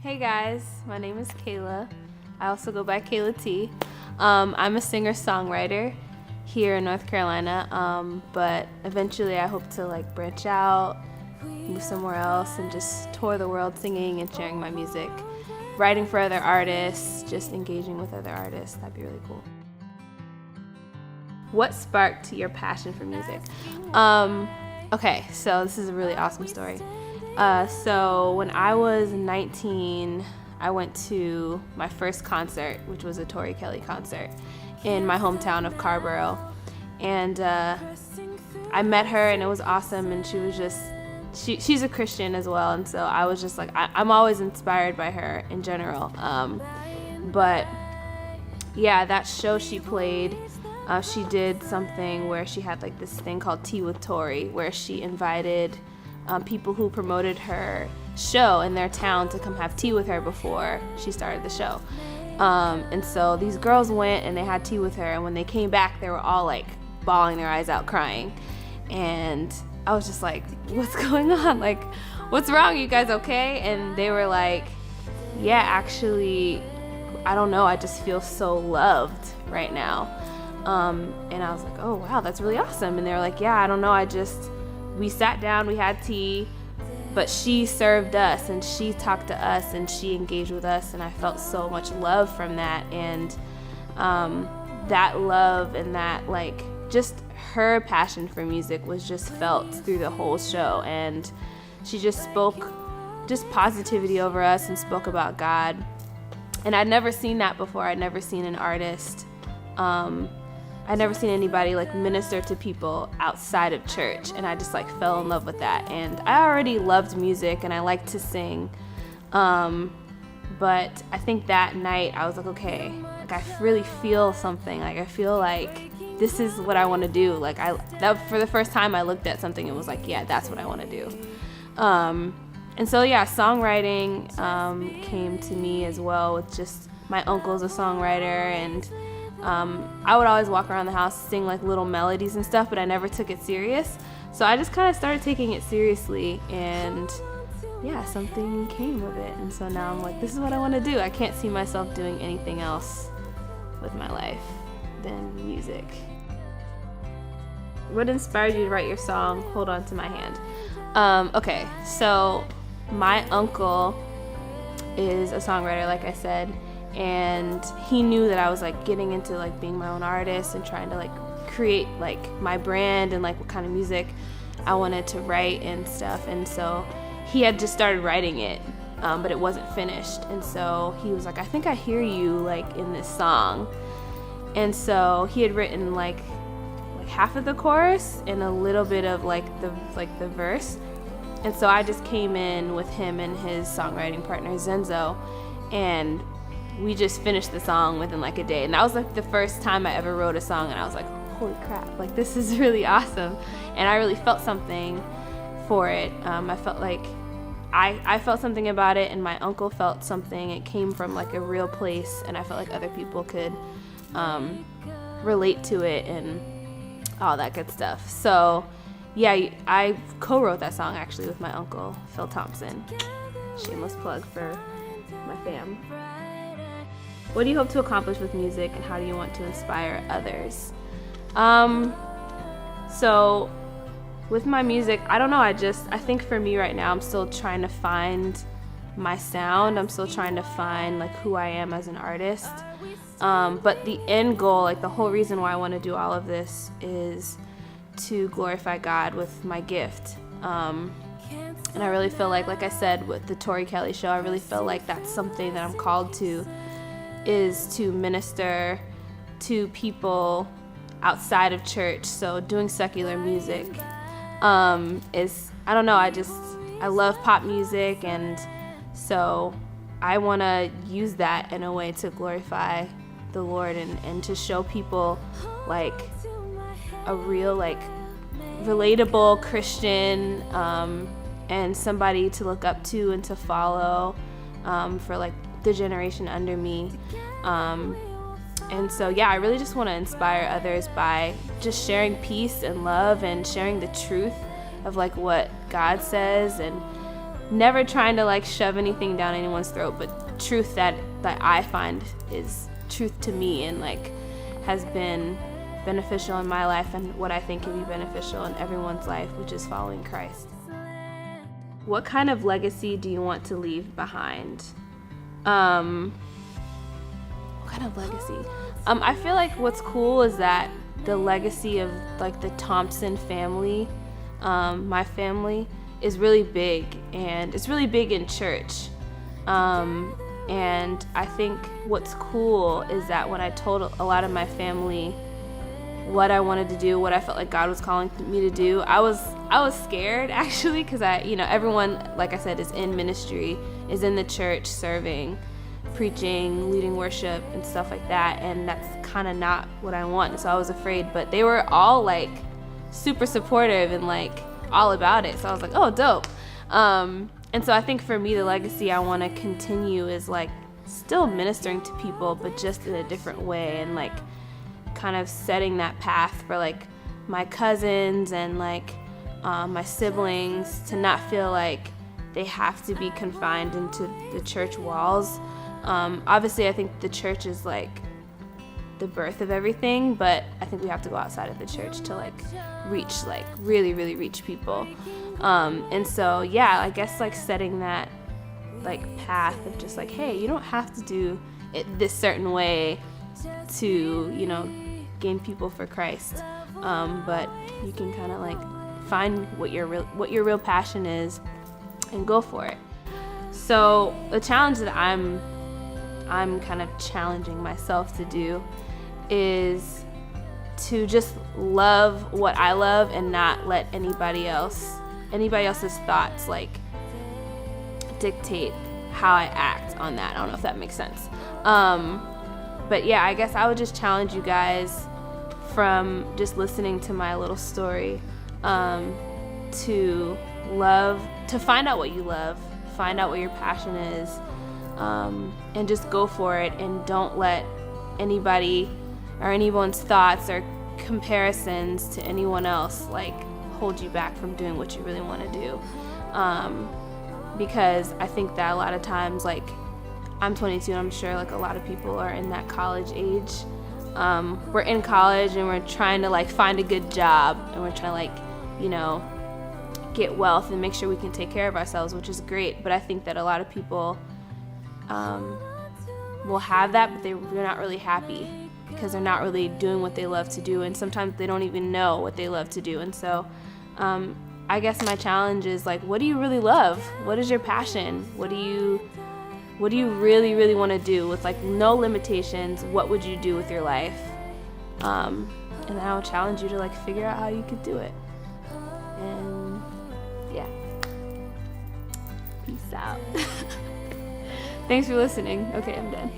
Hey guys, my name is Kayla. I also go by Kayla T. I'm a singer-songwriter here in North Carolina, but eventually I hope to branch out, move somewhere else, and just tour the world singing and sharing my music, writing for other artists, just engaging with other artists. That'd be really cool. What sparked your passion for music? Okay, so this is a really awesome story. So when I was 19, I went to my first concert, which was a Tori Kelly concert in my hometown of Carborough. And I met her, and it was awesome, and she was just, she's a Christian as well, and so I was just I'm always inspired by her in general. But yeah, that show she played, she did something where she had this thing called Tea with Tori, where she invited people who promoted her show in their town to come have tea with her before she started the show. And so these girls went and they had tea with her, and when they came back, they were all bawling their eyes out, crying. And I was just like, what's going on? What's wrong? You guys okay? And they were like, yeah, actually, I don't know. I just feel so loved right now. And I was like, oh, wow, that's really awesome. And they were like, yeah, I don't know. We sat down, we had tea, but she served us and she talked to us and she engaged with us, and I felt so much love from that. And that love and that just her passion for music was just felt through the whole show. And she just spoke just positivity over us and spoke about God. And I'd never seen that before. I'd never seen an artist, I'd never seen anybody minister to people outside of church, and I just fell in love with that. And I already loved music and I liked to sing, but I think that night I was like, okay, I really feel something. I feel this is what I want to do. For the first time I looked at something and was yeah, that's what I want to do. And so yeah, songwriting came to me as well, with just my uncle's a songwriter, and I would always walk around the house, sing little melodies and stuff, but I never took it serious. So I just kind of started taking it seriously, and yeah, something came of it. And so now I'm this is what I want to do. I can't see myself doing anything else with my life than music. What inspired you to write your song, Hold On to My Hand? Okay, so my uncle is a songwriter, like I said, and he knew that I was getting into being my own artist and trying to create my brand and what kind of music I wanted to write and stuff. And so he had just started writing it, but it wasn't finished. And so he was I think I hear you in this song. And so he had written half of the chorus and a little bit of the verse. And so I just came in with him and his songwriting partner Zenzo, and we just finished the song within a day. And that was the first time I ever wrote a song, and I was like, holy crap, this is really awesome. And I really felt something for it. I felt I felt something about it, and my uncle felt something. It came from a real place, and I felt other people could relate to it and all that good stuff. So yeah, I co-wrote that song actually with my uncle, Phil Thompson. Shameless plug for my fam. What do you hope to accomplish with music, and how do you want to inspire others? So with my music, I don't know, I think for me right now, I'm still trying to find my sound. I'm still trying to find who I am as an artist. But the end goal, the whole reason why I want to do all of this is to glorify God with my gift. And I really feel like I said with the Tori Kelly show, I really feel that's something that I'm called to, is to minister to people outside of church. So doing secular music is, I don't know, I love pop music, and so I want to use that in a way to glorify the Lord and to show people a real relatable Christian and somebody to look up to and to follow for the generation under me. And so yeah, I really just want to inspire others by just sharing peace and love and sharing the truth of what God says, and never trying to like shove anything down anyone's throat, but truth that I find is truth to me and like has been beneficial in my life and what I think can be beneficial in everyone's life, which is following Christ. What kind of legacy do you want to leave behind? What kind of legacy? I feel like what's cool is that the legacy of like the Thompson family, my family, is really big, and it's really big in church. And I think what's cool is that when I told a lot of my family what I wanted to do, what I felt like God was calling me to do, I was scared actually, because everyone, like I said, is in ministry, is in the church serving, preaching, leading worship and stuff like that, and that's kind of not what I want. So I was afraid, but they were all like super supportive and like all about it. So I was like, oh, dope. And so I think for me, the legacy I want to continue is like still ministering to people, but just in a different way, and like kind of setting that path for like my cousins and like my siblings to not feel like they have to be confined into the church walls. Obviously, I think the church is like the birth of everything, but I think we have to go outside of the church to like reach, like really, really reach people. And so, yeah, I guess like setting that like path of just like, hey, you don't have to do it this certain way to, gain people for Christ. But you can kind of like find what your real passion is and go for it. So the challenge that I'm kind of challenging myself to do is to just love what I love and not let anybody else's thoughts like dictate how I act on that. I don't know if that makes sense. But yeah, I guess I would just challenge you guys from just listening to my little story, to find out what you love, find out what your passion is, and just go for it, and don't let anybody or anyone's thoughts or comparisons to anyone else like hold you back from doing what you really want to do. Because I think that a lot of times, like, I'm 22 and I'm sure like a lot of people are in that college age. We're in college and we're trying to like find a good job, and we're trying to like, get wealth and make sure we can take care of ourselves, which is great. But I think that a lot of people will have that, but they're not really happy because they're not really doing what they love to do, and sometimes they don't even know what they love to do. And so I guess my challenge is like, what do you really love? What is your passion? What do you really, really want to do with like no limitations? What would you do with your life? And I'll challenge you to like figure out how you could do it. And yeah, peace out. Thanks for listening. Okay, I'm done.